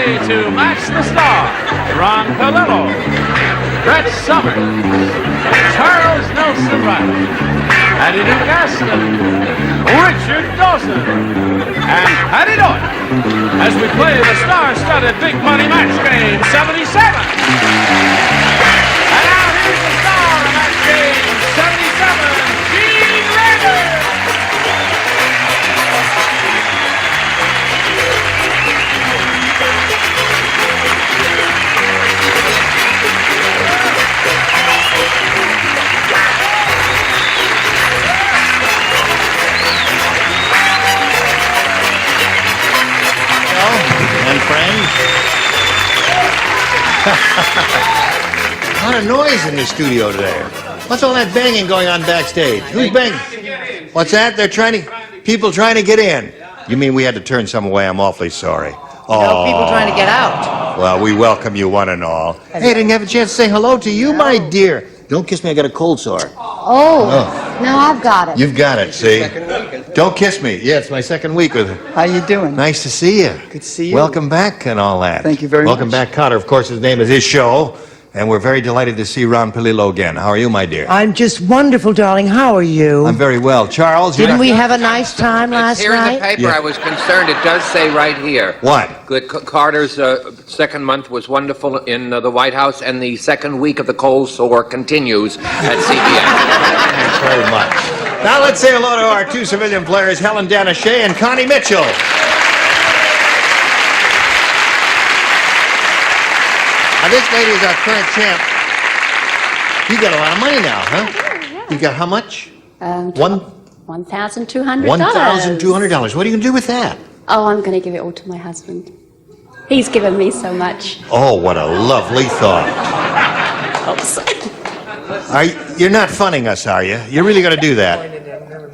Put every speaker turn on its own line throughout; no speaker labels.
ready to match the stars. Ron Palillo, Brett Summers, Charles Nelson Reilly, Astin, Richard Dawson, and Patti Deutsch as we play the star-studded Big Money Match Game 77. And now here's the star of Match Game 77, Tiebreaker.
And friends. A lot of noise in the studio today. What's all that banging going on backstage? Who's banging? What's that? People trying to get in. You mean we had to turn some away? I'm awfully sorry.
No, people trying to get out.
Well, we welcome you one and all. Hey, I didn't have a chance to say hello to you, my dear. Don't kiss me, I got a cold sore.
Oh, now I've got it.
You've got it, see? Don't kiss me. Yeah, it's my second week with it.
How you doing?
Nice to see you.
Good to see you.
Welcome back and all that.
Thank you very
Welcome
much.
back, Cotter. Of course, his name is his show, and we're very delighted to see Ron Palillo again. How are you, my dear?
I'm just wonderful, darling. How are you?
I'm very well. Charles,
Didn't we have a nice time last
Here in the
night?
paper,
Yeah.
I was concerned. It does say right here.
What?
That Carter's second month was wonderful in the White House, and the second week of the cold sore continues at CBS.
Thanks very much. Now let's say hello to our two civilian players, Helen Danachet and Connie Mitchell. Now this lady is our current champ. You got a lot of money now, huh? You got how much?
$1,200.
$1,200. What are you going to do with that?
Oh, I'm going to give it all to my husband. He's given me so much.
Oh, what a lovely thought.
Oops.
You're not funning us, are you? You're really going to do that?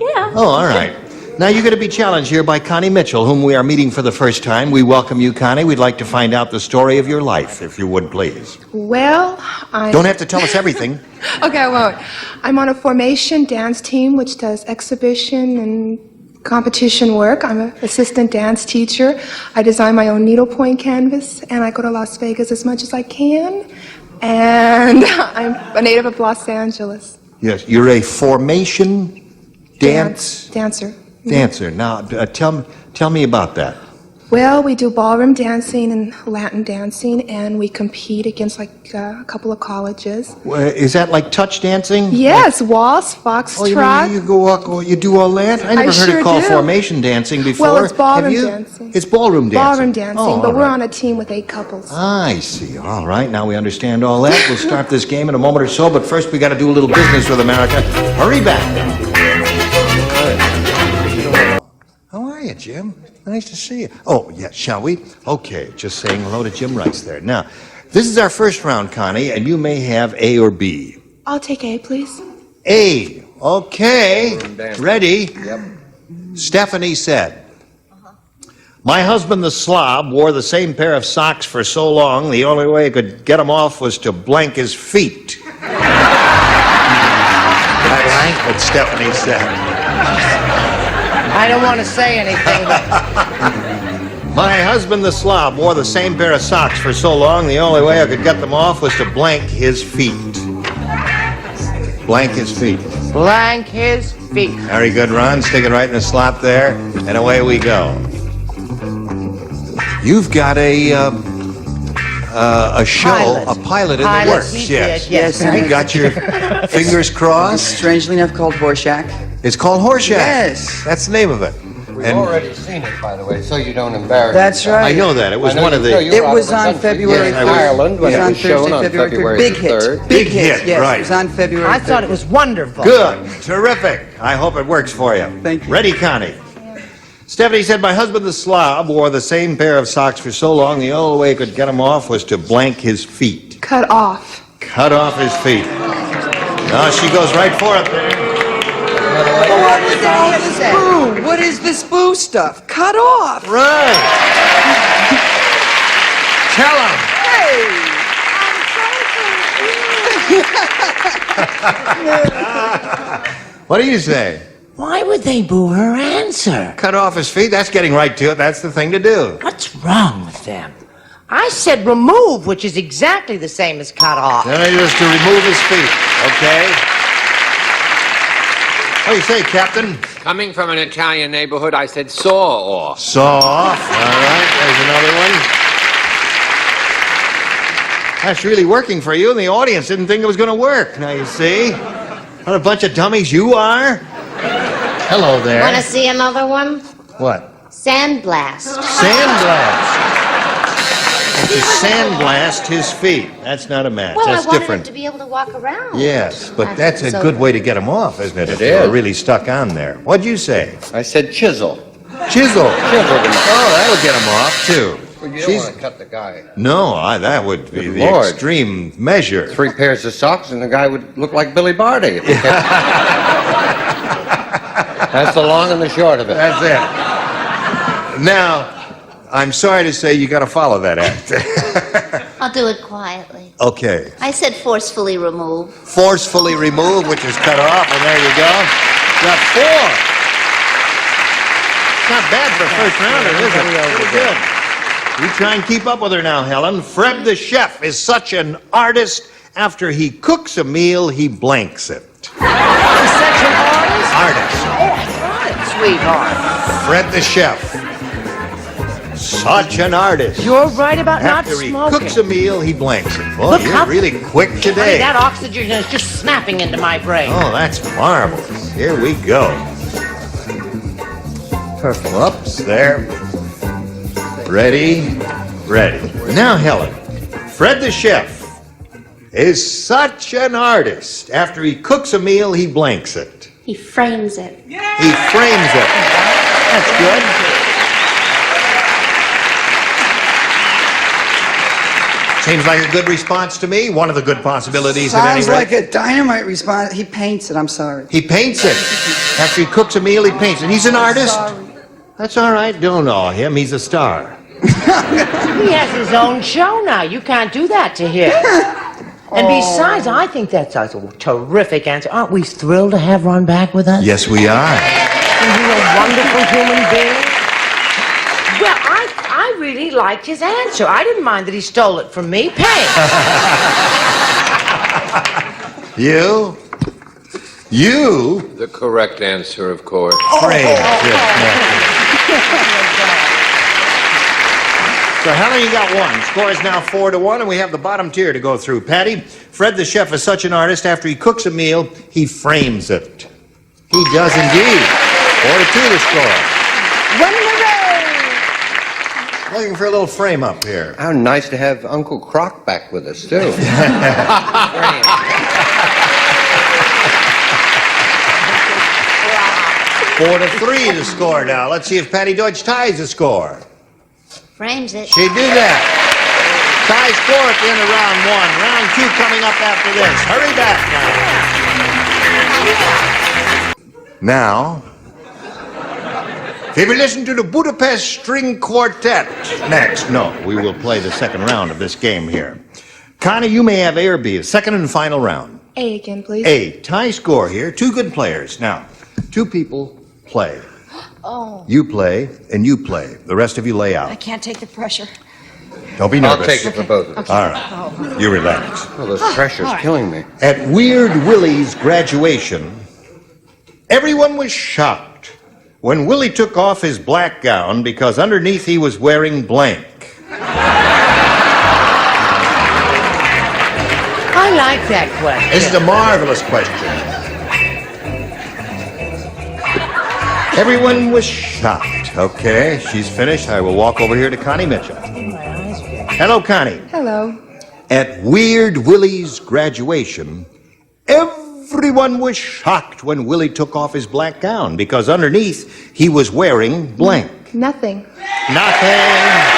Yeah.
Oh, all right. Now, you're going to be challenged here by Connie Mitchell, whom we are meeting for the first time. We welcome you, Connie. We'd like to find out the story of your life, if you would, please.
Well,
Don't have to tell us everything.
Okay, I won't. I'm on a formation dance team which does exhibition and competition work. I'm an assistant dance teacher. I design my own needlepoint canvas, and I go to Las Vegas as much as I can. And I'm a native of Los Angeles.
Yes, you're a formation
Dancer.
dancer. Now, tell me about that.
Well, we do ballroom dancing and Latin dancing, and we compete against like a couple of colleges.
Is that like touch dancing?
Yes, waltz,
Oh, you
foxtrot.
mean you go walk, you do all that? I never heard
sure
it called
do.
formation dancing before.
Well, it's ballroom
Have you?
dancing.
It's ballroom dancing.
Ballroom dancing,
Oh,
but
all
we're
right.
on a team with 8 couples.
I see. All right, now we understand all that. We'll start this game in a moment or so, but first we got to do a little business with America. Hurry back. How are you, Jim? Nice to see you. Oh, yeah, shall we? Okay, just saying hello to Jim Rice there. Now, this is our first round, Connie, and you may have A or B.
I'll take A, please.
A. Okay. Ready? Yep. Stephanie said, my husband, the slob, wore the same pair of socks for so long, the only way he could get them off was to blank his feet. That's what Stephanie said.
I don't want to say anything, but
My husband, the slob, wore the same pair of socks for so long, the only way I could get them off was to blank his feet. Blank his feet.
blank his feet.
Very good, Ron. Stick it right in the slot there, and away we go. You've got a show,
Pilot.
a pilot in the
Pilot,
works.
we
Yes.
did, yes.
You got your fingers crossed.
Strangely enough, called Horseshack.
It's called Horseshack.
Yes.
That's the name of it.
We've
And
already seen it, by the way, so you don't embarrass
That's
yourself.
right.
I know that. It was
I know
one of
you-
the...
no, you
It
were out
was
of the
on
country.
February
Yes,
3rd.
Ireland, when
It was
it
on
was shown
Thursday,
on
February
February
3rd. Big
the
hit.
3rd.
Big
Big
hit,
hit,
yes.
right.
It was on February
I thought it
3rd.
was wonderful.
Good. Terrific. I hope it works for you.
Thank you.
Ready, Connie? Stephanie said, my husband, the slob, wore the same pair of socks for so long, the only way he could get them off was to blank his feet.
Cut off.
Cut off his feet. Now she goes right for it there.
What was all this boo? What is this boo stuff? Cut off.
Right. Tell him. What do you say?
Why would they boo her answer?
Cut off his feet? That's getting right to it. That's the thing to do.
What's wrong with them? I said remove, which is exactly the same as cut off.
Then I just to remove his feet, okay? What do you say, Captain?
Coming from an Italian neighborhood, I said saw off.
Saw off. All right, there's another one. That's really working for you, and the audience didn't think it was going to work. Now you see. What a bunch of dummies you are. Hello there.
Want to see another one?
What?
Sandblast.
Sandblast. To sandblast his feet. That's not a match.
Well,
That's
I wanted
different.
him to be able to walk around.
Yes, but that's a
So-
good way to get him off, isn't it?
It
if you're
is.
really stuck on there. What'd you say?
I said chisel.
Chisel.
Chisel him.
Oh, that would get him off, too.
Well, you don't want to cut the guy.
No, that would be
Good
the
Lord.
extreme measure.
3 pairs of socks and the guy would look like Billy Barty. If he kept... That's the long and the short of it.
That's it. Now, I'm sorry to say you got to follow that act.
I'll do it quietly.
Okay.
I said forcefully remove.
Forcefully remove, which is cut off, and there you go. Got 4. Not bad for a first rounder, is it? Pretty good. You try and keep up with her now, Helen. Fred the chef is such an artist. After he cooks a meal, he blanks it.
He's such an artist.
Artist.
Oh, I got it, sweetheart.
Fred the chef. Such an artist.
You're right about not
After he
smoking.
cooks a meal, he blanks it. Boy,
Look
you're
how-
really quick
Honey,
today.
that oxygen is just snapping into my brain.
Oh, that's marvelous. Here we go. Perfect. Whoops, there. Ready? Ready. Now, Helen, Fred the chef is such an artist. After he cooks a meal, he blanks it.
He frames it.
He frames it. That's good. Seems like a good response to me. One of the good possibilities at any
Sounds
rate.
like a dynamite response. He paints it. I'm sorry.
He paints it. After he cooks a meal, he paints it. He's an artist. That's all right. Don't awe him. He's a star.
He has his own show now. You can't do that to him. And besides, I think that's a terrific answer. Aren't we thrilled to have Ron back with us?
Yes, we are.
Isn't he a wonderful human being? Well, I really liked his answer. I didn't mind that he stole it from me. Paint.
You?
The correct answer, of course.
Frame. So, Helen, you got 1. Score is now 4-1, and we have the bottom tier to go through. Patti, Fred the chef is such an artist. After he cooks a meal, he frames it. He does indeed. 4-2 the score.
Run the race.
Looking for a little frame up here.
How nice to have Uncle Croc back with us, too.
4-3 the score now. Let's see if Patti Deutsch ties the score.
Frames it.
She'd do that. Tie score at the end of round 1. Round 2 coming up after this. Hurry back now. Now, if we listen to the Budapest String Quartet next. No, we will play the second round of this game here. Connie, you may have A or B. Second and final round.
A again, please.
A. Tie score here. 2 good players. Now, 2 people play.
Oh.
You play, and you play. The rest of you lay out.
I can't take the pressure.
Don't be
I'll
nervous.
take it for both of us.
All right. You relax.
Well, this pressure's killing me.
At Weird Willie's graduation, everyone was shocked when Willie took off his black gown because underneath he was wearing blank.
I like that question.
This is a marvelous question. Everyone was shocked. Okay, she's finished. I will walk over here to Connie Mitchell. Hello, Connie.
Hello.
At Weird Willie's graduation, everyone was shocked when Willie took off his black gown because underneath he was wearing blank.
Nothing.
Nothing.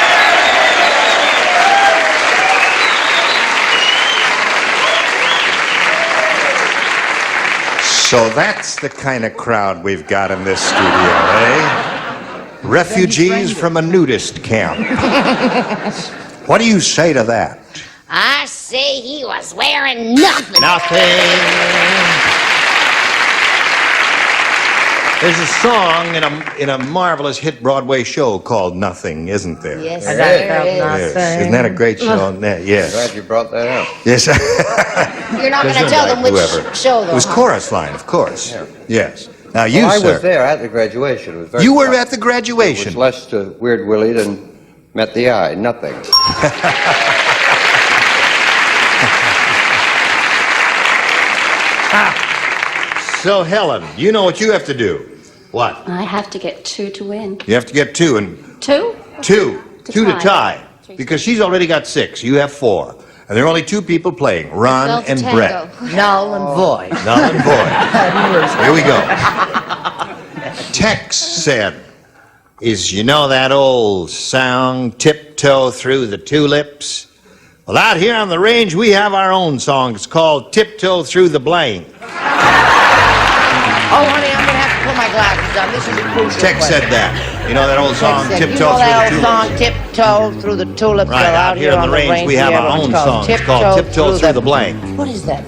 So that's the kind of crowd we've got in this studio, eh? Refugees from a nudist camp. What do you say to that?
I say he was wearing nothing.
Nothing. There's a song in a marvelous hit Broadway show called Nothing, isn't there?
Yes,
I
there
felt
is.
nothing.
Yes. Isn't that a great show? Yes.
Glad you brought that up.
Yes.
You're not going to tell them which show, though.
It was
huh?
Chorus Line, of course.
Yeah.
Yes. Now you,
I
sir.
was there at the graduation. It was very
You were
fun.
at the
It
graduation.
was less to Weird Willie than met the eye. Nothing.
So Helen, you know what you have to do. What?
I have to get 2 to win.
You have to get 2 and
2?
2 to
tie.
tie.
3
Because she's already got 6. You have 4. And there are only 2 people playing, Ron
Twelve to
and
tango.
Brett.
Null and void.
Null and void. Here we go. Tex said, you know that old song, Tiptoe Through the Tulips? Well, out here on the range, we have our own song. It's called Tiptoe Through the Blank.
Oh, honey, I'm going to have to put my glasses on. This is a crucial
Tex
question.
said that. You know that old song,
Tex said,
Tiptoe
you know
Through
that
the
old song,
Tulips?
Tiptoe Through the Tulips?
Right,
Well,
out here on the range, we have our own song. It's called Tiptoe Through the Blank.
What is that?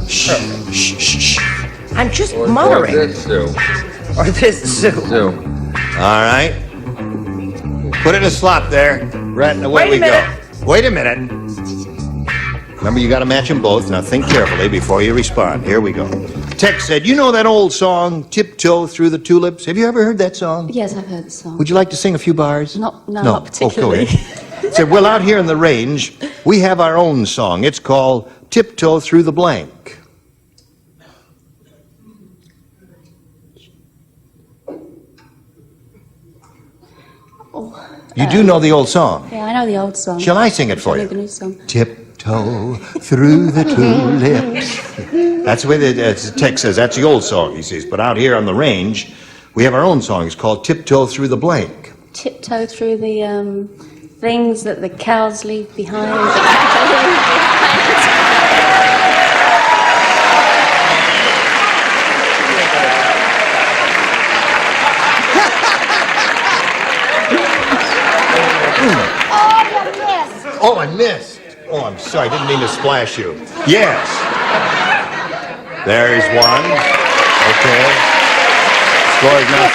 Shh, shh, shh, shh.
I'm just muttering. Or this Sue.
All right. Put it in a slot there. Brett, and away
Wait a
we
minute.
go. Wait a minute. Remember, you got to match them both. Now think carefully before you respond. Here we go. Tex said, you know that old song, Tiptoe Through the Tulips? Have you ever heard that song?
Yes, I've heard the song.
Would you like to sing a few bars?
Not particularly.
Oh, go ahead. Said, well, out here in the range, we have our own song. It's called Tiptoe Through the Blank. You do know the old song.
Yeah, I know the old song.
Shall I sing it for
I know
you?
the new song.
Tiptoe through the tulips. That's the way the text says. That's the old song, he says. But out here on the range, we have our own song. It's called Tiptoe Through the Blank.
Tiptoe through the things that the cows leave behind.
Oh, I missed. Oh, I'm sorry. I didn't mean to splash you. Yes. There's one. Okay. Score is now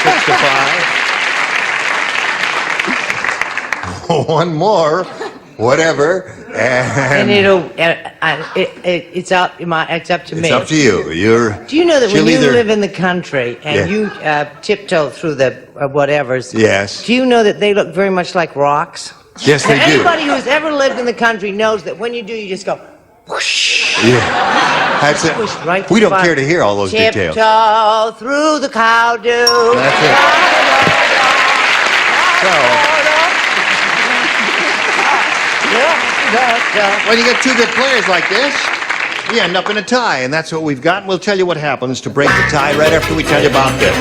6-5. One more. Whatever.
And it's up to me.
It's up to you.
Do you know that when you
either-
live in the country and you tiptoe through the whatevers?
Yes.
Do you know that they look very much like rocks?
Yes, they
Now,
do.
anybody who's ever lived in the country knows that when you do, you just go whoosh.
Yeah. That's
Whoosh right
it.
to
We
the
don't
bottom.
care to hear all those details.
Tiptoe through the cow dew.
That's it. When you get 2 good players like this, you end up in a tie, and that's what we've got. And we'll tell you what happens to break the tie right after we tell you about this.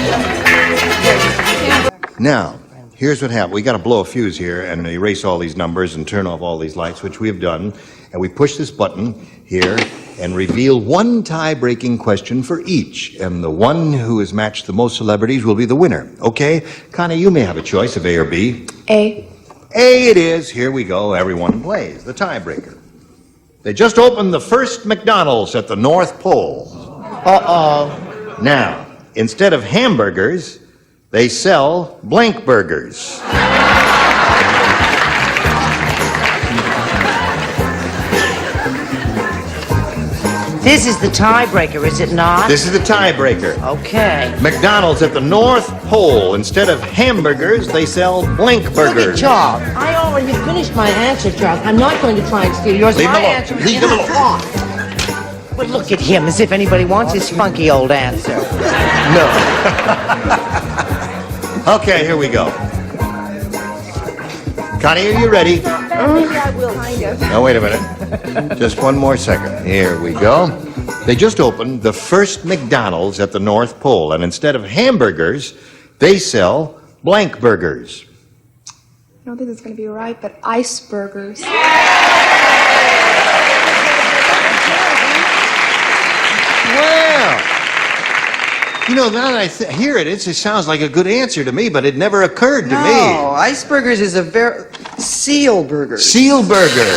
Now, here's what happened. We got to blow a fuse here and erase all these numbers and turn off all these lights, which we have done. And we push this button here and reveal one tie-breaking question for each. And the one who has matched the most celebrities will be the winner. Okay? Connie, you may have a choice of A or B.
A.
A it is. Here we go. Everyone plays. The tiebreaker. They just opened the first McDonald's at the North Pole.
Uh-oh.
Now, instead of hamburgers, they sell blank burgers.
This is the tiebreaker, is it not?
This is the tiebreaker.
Okay.
McDonald's at the North Pole. Instead of hamburgers, they sell blank
Look at
burgers.
Charles. I already finished my answer, Charles. I'm not going to try and steal yours.
Leave
my
him alone.
answer is
Leave
in
him
the
alone.
front. But look at him, as if anybody wants his funky old answer.
No. Okay, here we go. Connie, are you ready?
Maybe I will, kind of.
Now, wait a minute. Just one more second. Here we go. They just opened the first McDonald's at the North Pole, and instead of hamburgers, they sell blank burgers.
I don't think it's going to be right, but icebergers.
Well, you know, now that I hear it, it sounds like a good answer to me, but it never occurred to me.
No, icebergers is a very seal burger.
Seal burger.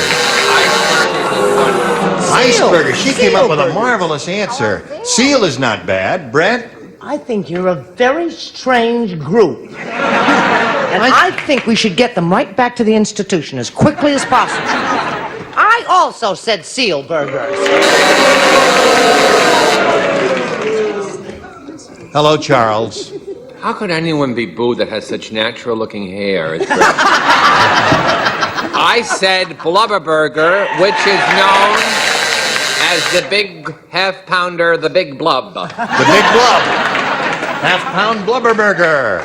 Iceberger. She came up with a
burger.
marvelous answer. Seal is not bad. Brett?
I think you're a very strange group. And I think we should get them right back to the institution as quickly as possible. I also said seal burgers.
Hello, Charles.
How could anyone be booed that has such natural-looking hair? It's I said blubber burger, which is known as the big half-pounder, the big blub.
The big blub. Half-pound blubber burger.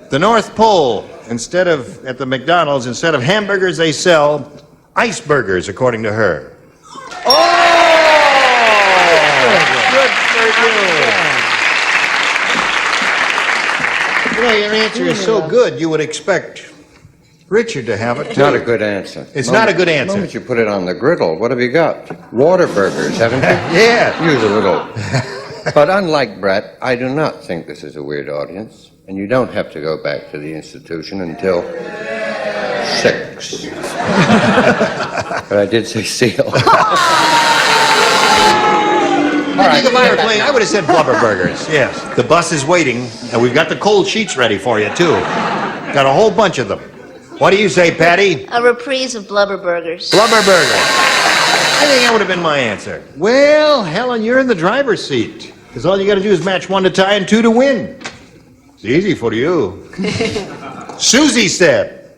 The North Pole, at the McDonald's, instead of hamburgers, they sell icebergers, according to her.
Oh!
Good for you. You know, your answer is so good, you would expect Richard to have it, too.
Not a good answer.
It's not a good answer.
The moment you put it on the griddle, what have you got? Water burgers, haven't you?
Yeah.
Use a little. But unlike Brett, I do not think this is a weird audience, and you don't have to go back to the institution until 6. But I did say seal.
I think if I were playing, I would have said blubber burgers, yes. The bus is waiting, and we've got the cold sheets ready for you, too. Got a whole bunch of them. What do you say, Patti?
A reprise of blubber burgers.
Blubber burger. I think that would have been my answer. Well, Helen, you're in the driver's seat. Because all you got to do is match 1 to tie and 2 to win. It's easy for you. Susie said,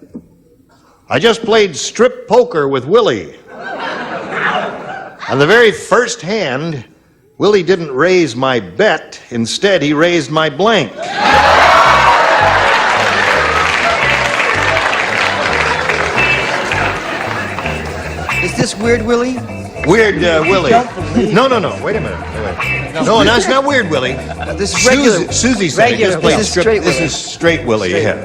I just played strip poker with Willie. On the very first hand, Willie didn't raise my bet. Instead, he raised my blank.
Is this Weird Willie?
Weird Willie. No. Wait a minute. No, that's not Weird Willie.
This is regular.
Susie said I just played
This is
strip.
straight
This
Willie.
is straight Willie, yeah.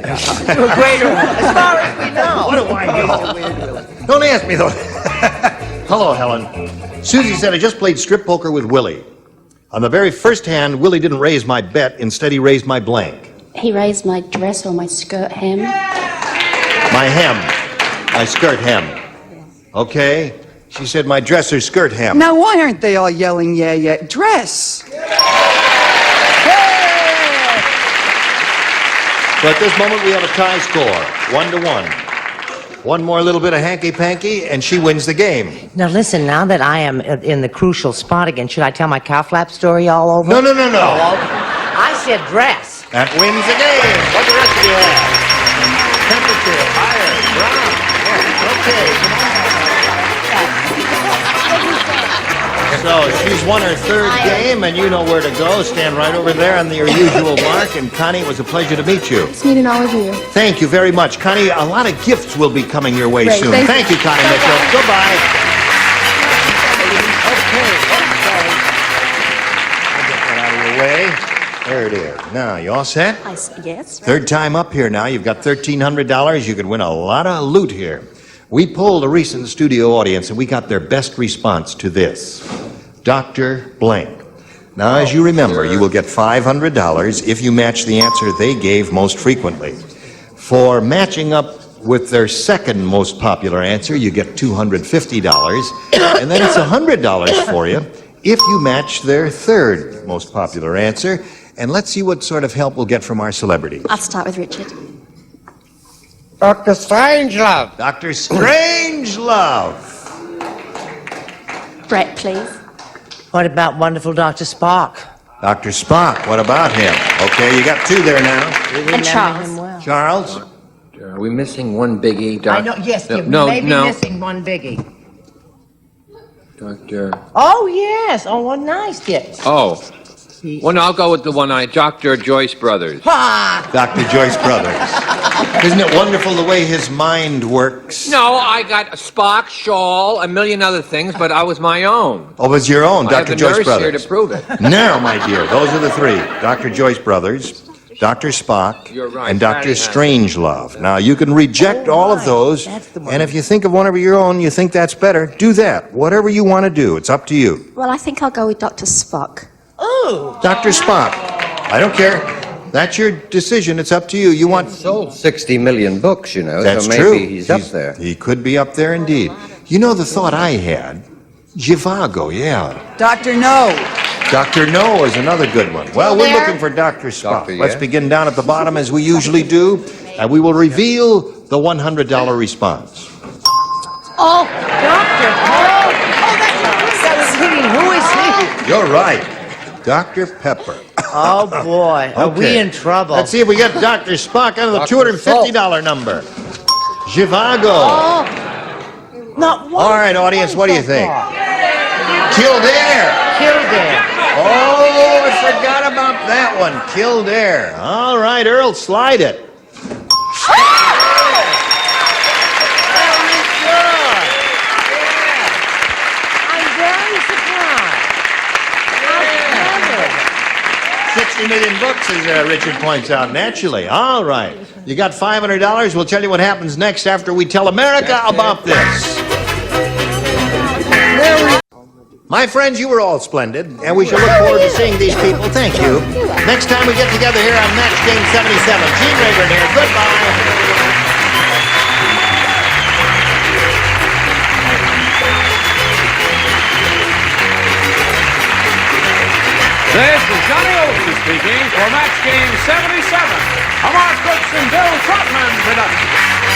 You're greater. As far as we know.
What do I know? Don't ask me, though. Hello, Helen. Susie said I just played strip poker with Willie. On the very first hand, Willie didn't raise my bet. Instead, he raised my blank.
He raised my dress or my skirt hem.
My hem. My skirt hem. Okay. She said my dress or skirt hem.
Now, why aren't they all yelling, yeah, yeah? Dress!
So at this moment, we have a tie score, 1-1. One more little bit of hanky-panky, and she wins the game.
Now listen, now that I am in the crucial spot again, should I tell my cow flap story all over?
No.
I said dress.
That wins the game. What the rest of you have? Temperature, higher, brown. Yeah, okay. So she's won her 3rd game, and you know where to go. Stand right over there on your usual mark. And Connie, it was a pleasure to meet you.
It's meeting all of you.
Thank you very much. Connie, a lot of gifts will be coming your way
Great.
soon. Thank you, Connie Mitchell. Goodbye. Okay. I'll get that out of your way. There it is. Now, you all set?
Yes.
3rd time up here now. You've got $1,300. You could win a lot of loot here. We polled a recent studio audience, and we got their best response to this. Dr. Blank. Now, as you remember, you will get $500 if you match the answer they gave most frequently. For matching up with their second most popular answer, you get $250, and then it's $100 for you if you match their third most popular answer. And let's see what sort of help we'll get from our celebrities.
I'll start with Richard.
Dr. Strangelove.
Dr. Strangelove.
Brett, please.
What about wonderful Dr. Spock?
Dr. Spock, what about him? Okay, you got 2 there now.
And Charles.
Charles?
Are we missing one biggie, Doctor?
I know, yes, you may be missing one biggie.
Doctor.
Oh, yes. Oh, what nice gift.
Oh. Well, no, I'll go with the one Dr. Joyce Brothers.
Ha!
Dr. Joyce Brothers. Isn't it wonderful the way his mind works?
No, I got a Spock, shawl, a million other things, but I was my own.
Oh, it was your own,
I have
Dr.
the
Joyce
nurse
Brothers.
here to prove it.
Now, my dear, those are the 3. Dr. Joyce Brothers, Dr. Spock,
You're right,
and Dr.
Patty has it.
Strangelove. Now, you can reject all of those,
That's the one.
and if you think of one of your own, you think that's better, do that. Whatever you want to do, it's up to you.
Well, I think I'll go with Dr. Spock.
Ooh.
Dr. Spock, I don't care. That's your decision. It's up to you. You want...
Sold 60 million books, you know,
That's
so maybe
true.
he's up there.
He could be up there indeed. You know the thought I had? Zhivago, yeah.
Doctor, no.
Dr. No is another good one. Well, we're
there?
looking for Dr. Spock.
Dr.
Let's
Yes.
begin down at the bottom as we usually do, and we will reveal the $100 response.
Oh, Doctor. That's he. Who is he?
You're right. Dr. Pepper.
Oh boy, are we
Okay.
in trouble?
Let's see if we get Dr. Spock out of the
Dr.
$250 number. Zhivago.
Oh, not one.
All right, audience, what do you think?
Killed
Kildare.
Kildare.
Oh, I forgot about that one. Kildare. All right, Earl, slide it.
I'm very surprised. How clever.
60 million books, as Richard points out, naturally. All right. You got $500. We'll tell you what happens next after we tell America about this. My friends, you were all splendid, and we shall look forward to seeing these people. Thank you. Next time we get together here on Match Game 77. Gene Rayburn here. Goodbye.
This is Johnny Olsen speaking for Match Game 77, a Mark Brooks and Bill Trotman production.